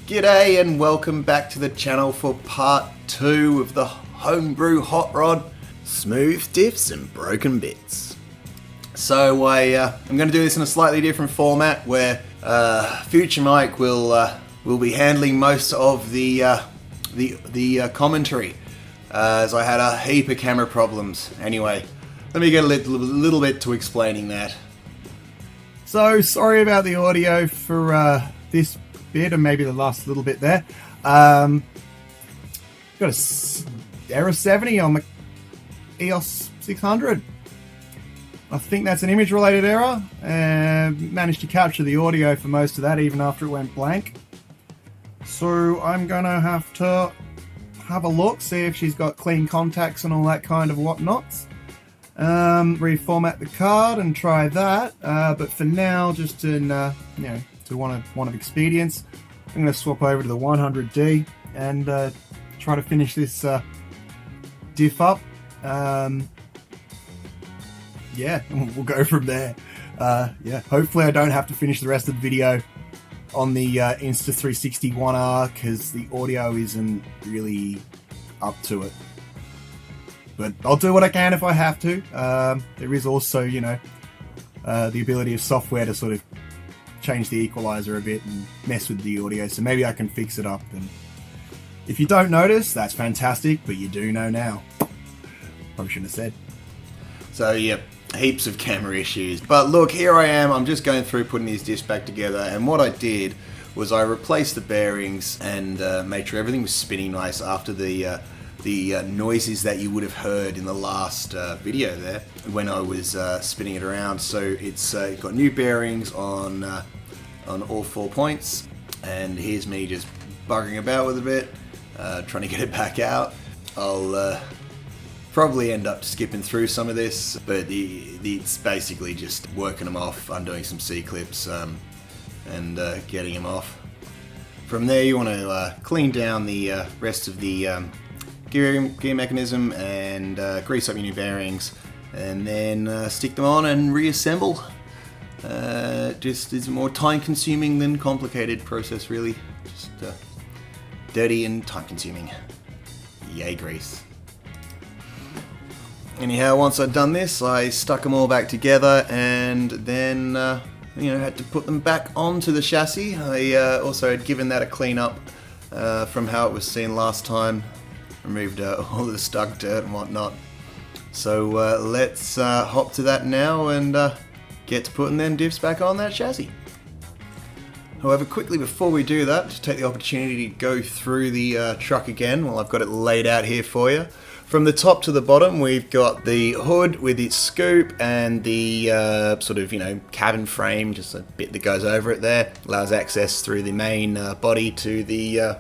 G'day and welcome back to the channel for part 2 of the homebrew hot rod, smooth diffs and broken bits. So I'm going to do this in a slightly different format where future Mike will be handling most of the commentary, as I had a heap of camera problems. Anyway, let me get a little bit to explaining that. So sorry about the audio for this bit and maybe the last little bit there. Got a error 70 on the EOS 600. I think that's an image related error, and managed to capture the audio for most of that even after it went blank. So I'm gonna have to have a look, see if she's got clean contacts and all that kind of whatnots. Reformat the card and try that, but for now, just in to one of expedience, I'm going to swap over to the 100D and try to finish this diff up. Yeah, we'll go from there. Yeah, hopefully I don't have to finish the rest of the video on the Insta360 1R because the audio isn't really up to it. But I'll do what I can if I have to. There is also, the ability of software to sort of change the equalizer a bit and mess with the audio, so maybe I can fix it up. And if you don't notice, that's fantastic, but you do know now. Probably shouldn't have said. So yeah, heaps of camera issues. But look, here I am, I'm just going through putting these diffs back together, and what I did was I replaced the bearings and made sure everything was spinning nice after the noises that you would have heard in the last video there when I was spinning it around. So it's got new bearings on all 4 points, and here's me just buggering about with it a bit, trying to get it back out. I'll probably end up skipping through some of this, but it's basically just working them off, undoing some C-clips and getting them off. From there you want to clean down the rest of the gear mechanism and grease up your new bearings, and then stick them on and reassemble. Just is a more time consuming than complicated process, really. Just dirty and time consuming. Yay grease. Anyhow, once I'd done this, I stuck them all back together and then had to put them back onto the chassis. I also had given that a clean up from how it was seen last time. Removed all the stuck dirt and whatnot. So let's hop to that now and get to putting them diffs back on that chassis. However, quickly before we do that, just take the opportunity to go through the truck again while I've got it laid out here for you. From the top to the bottom, we've got the hood with its scoop and the cabin frame, just a bit that goes over it there. Allows access through the main body to the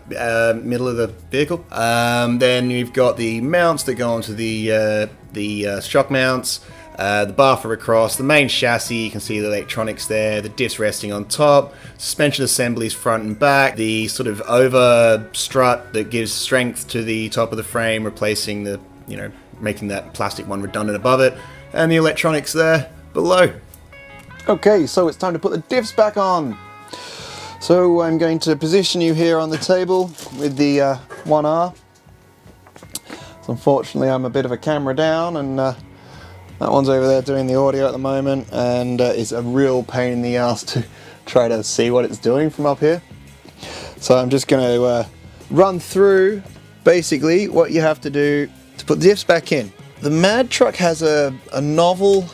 middle of the vehicle. Then we've got the mounts that go onto the shock mounts. The bar for across, the main chassis, you can see the electronics there, the diffs resting on top, suspension assemblies front and back, the sort of over strut that gives strength to the top of the frame, replacing the, making that plastic one redundant above it, and the electronics there below. Okay, so it's time to put the diffs back on. So I'm going to position you here on the table with the 1R. So unfortunately I'm a bit of a camera down, and that one's over there doing the audio at the moment, and it's a real pain in the ass to try to see what it's doing from up here. So I'm just going to run through basically what you have to do to put the diffs back in. The Mad Truck has a novel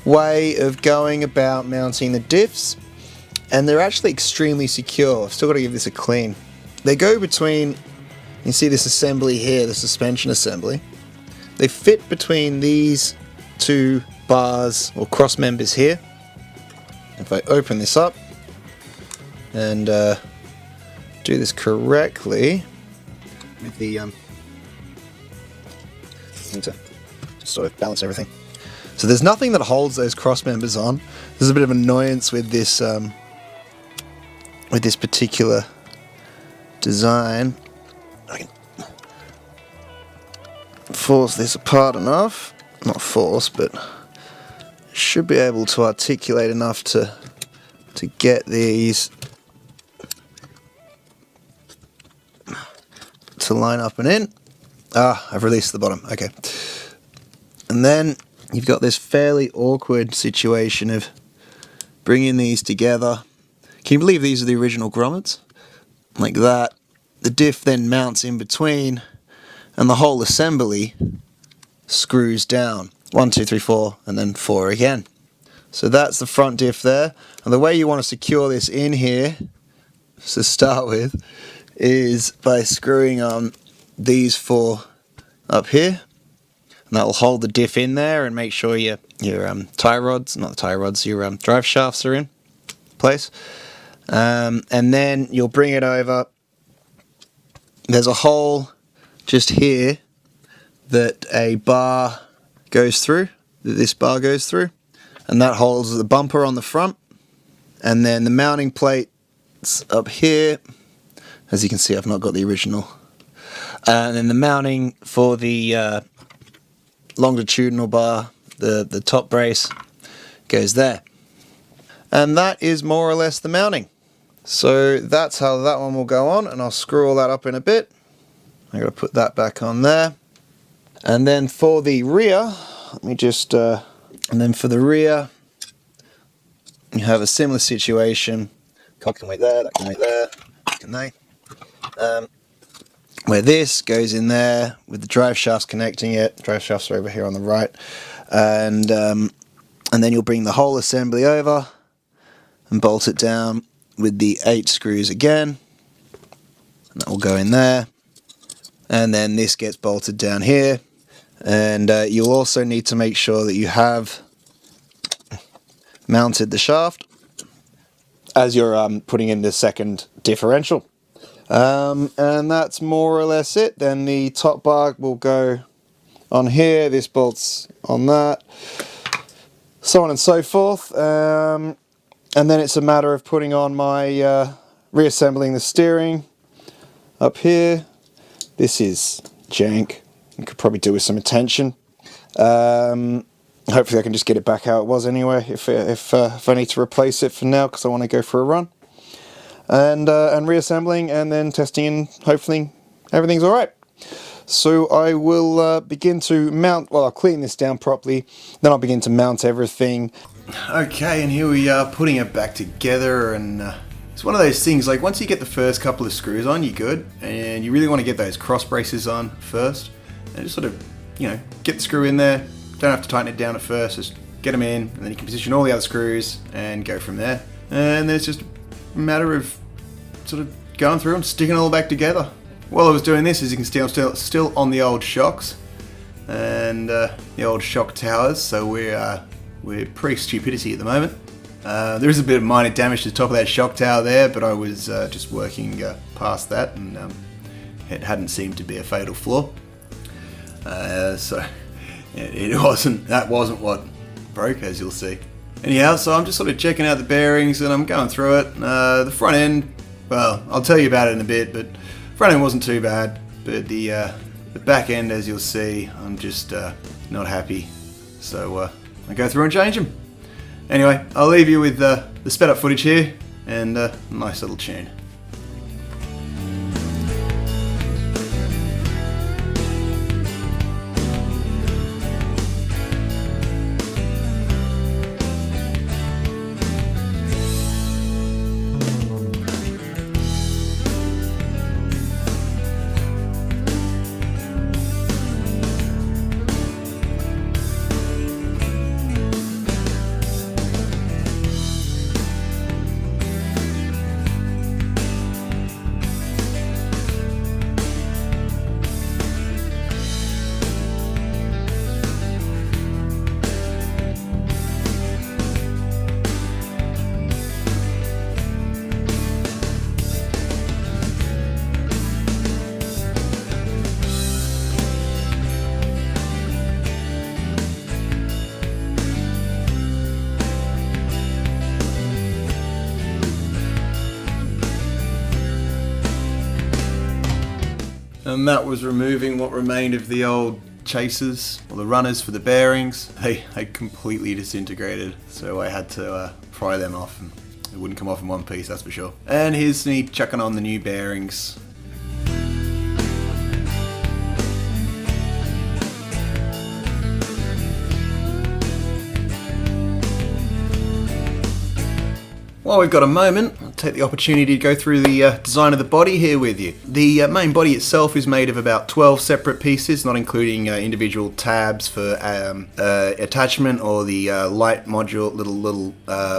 way of going about mounting the diffs, and they're actually extremely secure. I've still got to give this a clean. They go between, you see this assembly here, the suspension assembly. They fit between these 2 bars or cross members here. If I open this up and do this correctly with the need to just sort of balance everything. So there's nothing that holds those cross members on. There's a bit of annoyance with this particular design. I can force this apart enough. Not force, but should be able to articulate enough to get these to line up and in. Ah, I've released the bottom, okay. And then you've got this fairly awkward situation of bringing these together. Can you believe these are the original grommets? Like that. The diff then mounts in between, and the whole assembly screws down. 1, 2, 3, 4, and then 4 again. So that's the front diff there. And the way you want to secure this in here, to start with, is by screwing on these 4 up here. And that will hold the diff in there and make sure your tie rods, not the tie rods, your drive shafts are in place. And then you'll bring it over. There's a hole just here that a bar goes through, that this bar goes through, and that holds the bumper on the front. And then the mounting plates up here. As you can see, I've not got the original. And then the mounting for the longitudinal bar, the top brace, goes there. And that is more or less the mounting. So that's how that one will go on, and I'll screw all that up in a bit. I'm going to put that back on there. And then for the rear, let me just, and then for the rear, you have a similar situation. That can wait there, that can wait there, can they? Where this goes in there with the drive shafts connecting it. Drive shafts are over here on the right. And then you'll bring the whole assembly over and bolt it down with the 8 screws again, and that will go in there. And then this gets bolted down here, and you'll also need to make sure that you have mounted the shaft as you're putting in the second differential. And that's more or less it. Then the top bar will go on here, this bolts on that, so on and so forth. And then it's a matter of putting on my reassembling the steering up here. This is jank. I could probably do with some attention. Hopefully I can just get it back how it was anyway, if I need to replace it for now, because I want to go for a run. And reassembling and then testing, and hopefully everything's alright. So I will begin to mount, well, I'll clean this down properly, then I'll begin to mount everything. Okay, and here we are putting it back together, and it's one of those things, like once you get the first couple of screws on, you're good, and you really want to get those cross braces on first, and just sort of, get the screw in there. Don't have to tighten it down at first, just get them in, and then you can position all the other screws and go from there. And then it's just a matter of sort of going through and sticking it all back together. While I was doing this, as you can see, I'm still on the old shocks and the old shock towers, so we're pre-stupidity at the moment. There is a bit of minor damage to the top of that shock tower there, but I was just working past that, and it hadn't seemed to be a fatal flaw. So that wasn't what broke, as you'll see. Anyhow, so I'm just sort of checking out the bearings, and I'm going through it. The front end, well, I'll tell you about it in a bit, but front end wasn't too bad, but the back end, as you'll see, I'm just not happy. So I go through and change them. Anyway, I'll leave you with the sped up footage here and a nice little tune. And that was removing what remained of the old chasers, or the runners for the bearings. They completely disintegrated, so I had to pry them off, and it wouldn't come off in one piece, that's for sure. And here's me chucking on the new bearings. while we've got a moment, I'll take the opportunity to go through the design of the body here with you. The main body itself is made of about 12 separate pieces, not including individual tabs for attachment or the light module, little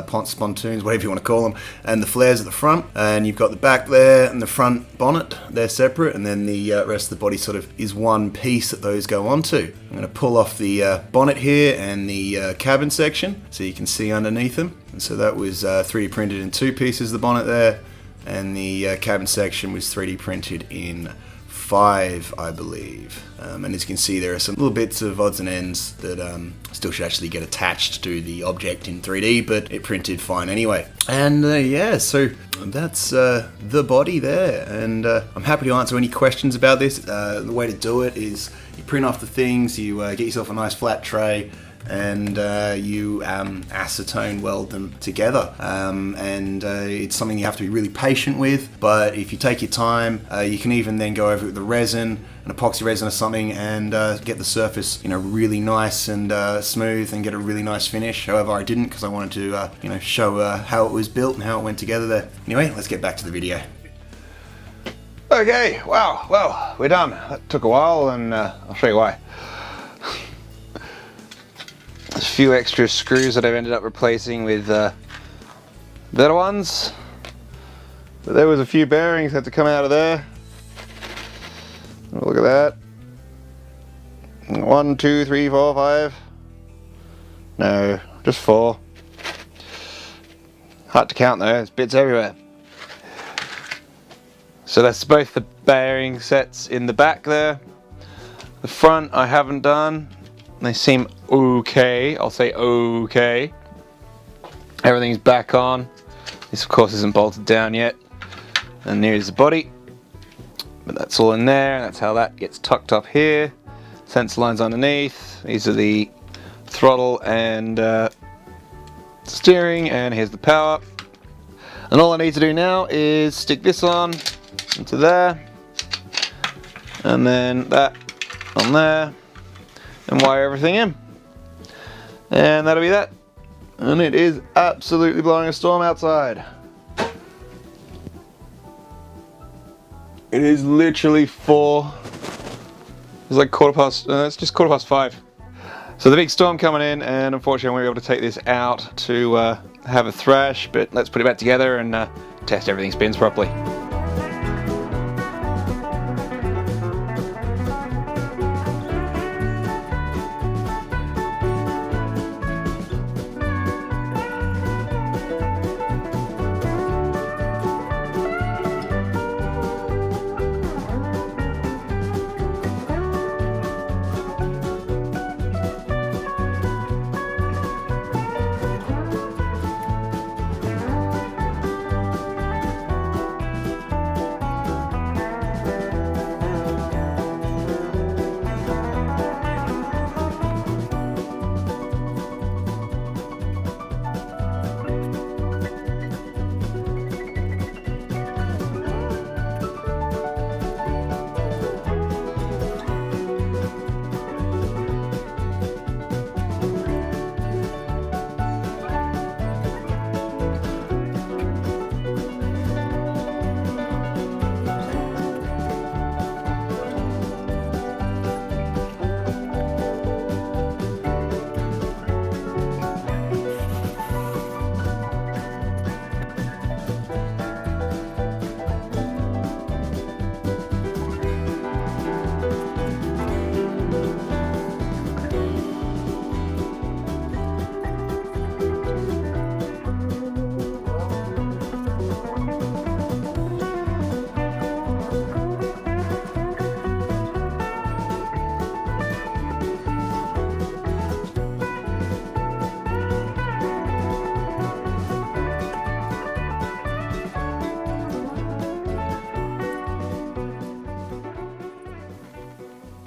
pontoons, whatever you want to call them, and the flares at the front. And you've got the back there and the front bonnet, they're separate, and then the rest of the body sort of is one piece that those go onto. I'm going to pull off the bonnet here and the cabin section so you can see underneath them. And so that was 3D printed in 2 pieces, the bonnet there, and the cabin section was 3D printed in 5, I believe. And as you can see, there are some little bits of odds and ends that still should actually get attached to the object in 3D, but it printed fine anyway. And yeah, so that's the body there, and I'm happy to answer any questions about this. The way to do it is you print off the things, you get yourself a nice flat tray, and you acetone weld them together, and it's something you have to be really patient with, but if you take your time, you can even then go over it with the resin, an epoxy resin or something, and get the surface really nice and smooth and get a really nice finish. However, I didn't, because I wanted to show how it was built and how it went together there. Anyway, let's get back to the video. Okay, wow, well, we're done. That took a while, and I'll show you why. A few extra screws that I've ended up replacing with better ones, but there was a few bearings that had to come out of there. Look at that. 1, 2, 3, 4, 5. No, just 4. Hard to count though, there's bits everywhere. So that's both the bearing sets in the back there. The front I haven't done. They seem okay. I'll say okay. Everything's back on. This of course isn't bolted down yet. And here's the body. But that's all in there. That's how that gets tucked up here. Sensor lines underneath. These are the throttle and steering, and here's the power. And all I need to do now is stick this on into there, and then that on there, and wire everything in, and that'll be that. And it is absolutely blowing a storm outside. It is literally 4. It's like it's just quarter past 5. So the big storm coming in, and unfortunately I won't be able to take this out to have a thrash, but let's put it back together and test everything spins properly.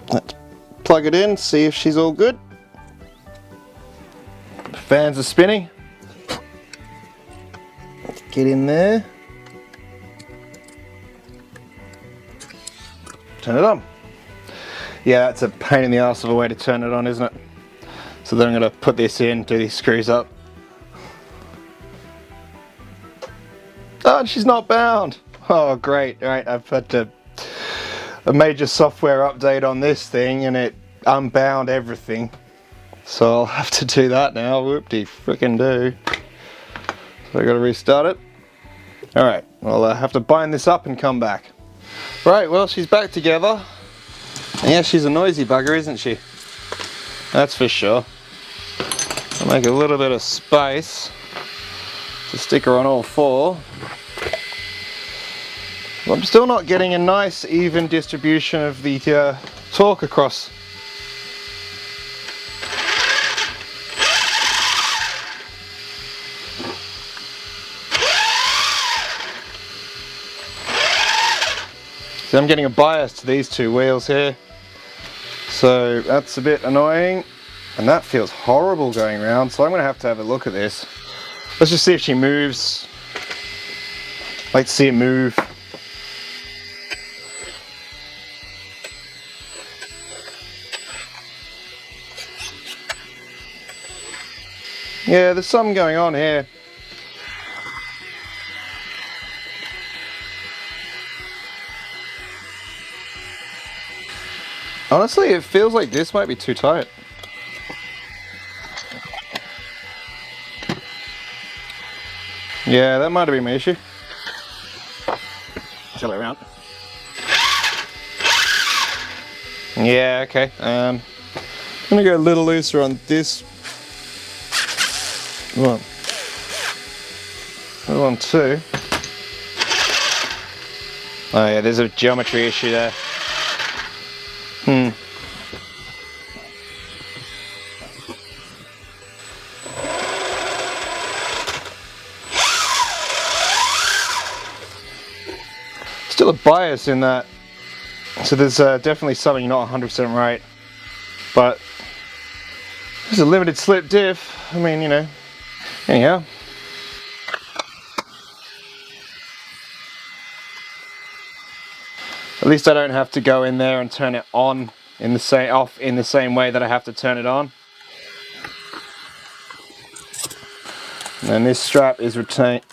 Let's plug it in, see if she's all good. Fans are spinning. Let's get in there. Turn it on. Yeah, that's a pain in the arse of a way to turn it on, isn't it? So then I'm going to put this in, do these screws up. Oh, she's not bound. Oh, great. All right, I've had a major software update on this thing and it unbound everything. So I'll have to do that now. Whoop-de-frickin' do. So I gotta restart it. Alright, well I have to bind this up and come back. Right, well she's back together. And yeah, she's a noisy bugger, isn't she? That's for sure. I'll make a little bit of space to stick her on all four. I'm still not getting a nice even distribution of the torque across. So I'm getting a bias to these two wheels here. So that's a bit annoying. And that feels horrible going around, so I'm going to have a look at this. Let's just see if she moves. I'd like to see it move. Yeah, there's something going on here. Honestly, it feels like this might be too tight. Yeah, that might have been my issue. Shall I round? Yeah, okay. I'm gonna go a little looser on this one. Another one too. Oh yeah, there's a geometry issue there. Still a bias in that, so there's definitely something not 100% right, but there's a limited slip diff. I mean, you know, anyhow. At least I don't have to go in there and turn it on in the same off in the same way that I have to turn it on. And this strap is retained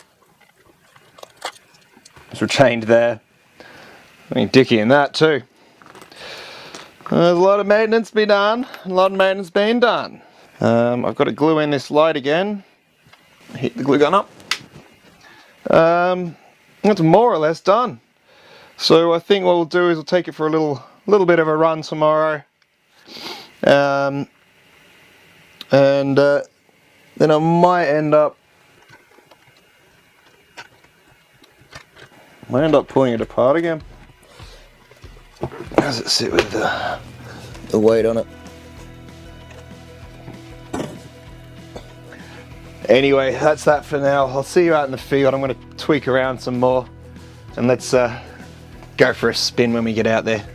there. I mean, dicky in that too. There's a lot of maintenance to be done. A lot of maintenance being done. I've got to glue in this light again. Heat the glue gun up. That's more or less done. So I think what we'll do is we'll take it for a little bit of a run tomorrow. And then I might end up pulling it apart again. How does it sit with the weight on it? Anyway, that's that for now. I'll see you out in the field. I'm going to tweak around some more, and let's go for a spin when we get out there.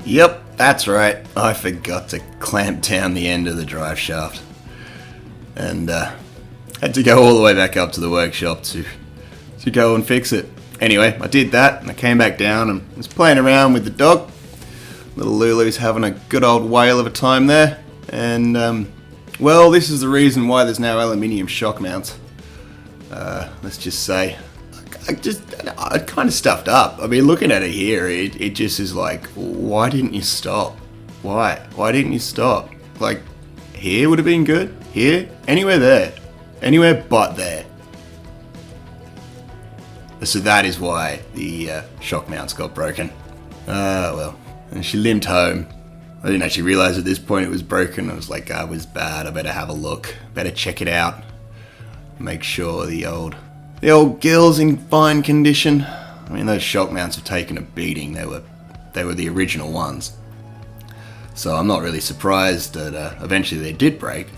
Yep, that's right. I forgot to clamp down the end of the drive shaft. And had to go all the way back up to the workshop to go and fix it. Anyway, I did that and I came back down and was playing around with the dog. Little Lulu's having a good old whale of a time there. And, well, this is the reason why there's no aluminium shock mounts. Let's just say, I kind of stuffed up. I mean, looking at it here, it just is like, why didn't you stop? Why didn't you stop? Like, here would have been good. Here, anywhere there, anywhere but there. So that is why the shock mounts got broken. Well, and she limped home. I didn't actually realize at this point it was broken. I was like, it was bad. I better have a look. Better check it out. Make sure the old gill's in fine condition. I mean, those shock mounts have taken a beating. They were the original ones. So I'm not really surprised that eventually they did break.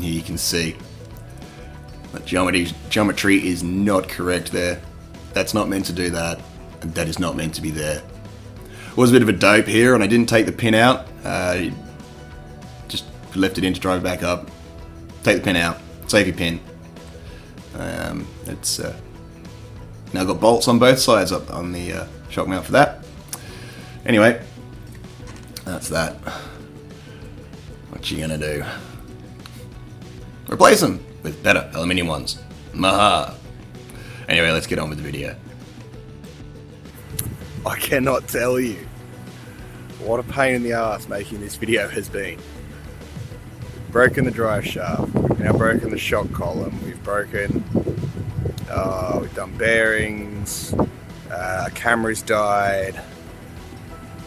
Here you can see the geometry is not correct there. That's not meant to do that. And that is not meant to be there. Was a bit of a dope here, and I didn't take the pin out. Just left it in to drive it back up. Take the pin out. Save your pin. It's now got bolts on both sides up on the shock mount for that. Anyway, that's that. What you gonna do? Replace them with better aluminium ones. Maha. Anyway, let's get on with the video. I cannot tell you what a pain in the ass making this video has been. We've broken the drive shaft, we've now broken the shock column, we've done bearings, camera's died.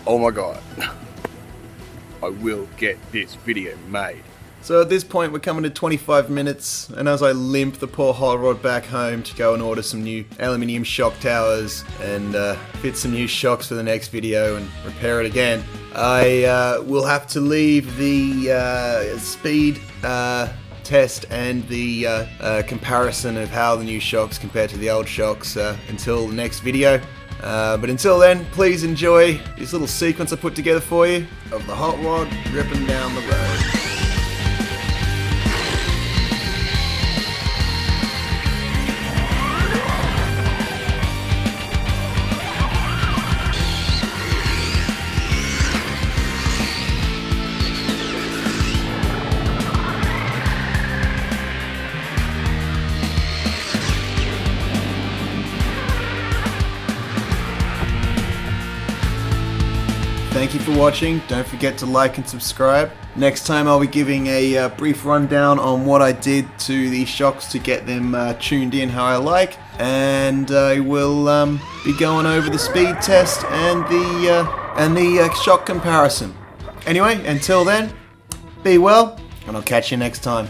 Oh my god. I will get this video made. So at this point we're coming to 25 minutes, and as I limp the poor hot rod back home to go and order some new aluminium shock towers and fit some new shocks for the next video and repair it again, I will have to leave the speed test and the comparison of how the new shocks compare to the old shocks until the next video. But until then, please enjoy this little sequence I put together for you of the hot rod ripping down the road. Thank you for watching. Don't forget to like and subscribe. Next time I'll be giving a brief rundown on what I did to these shocks to get them tuned in how I like, and I will be going over the speed test and the shock comparison. Anyway, until then, be well, and I'll catch you next time.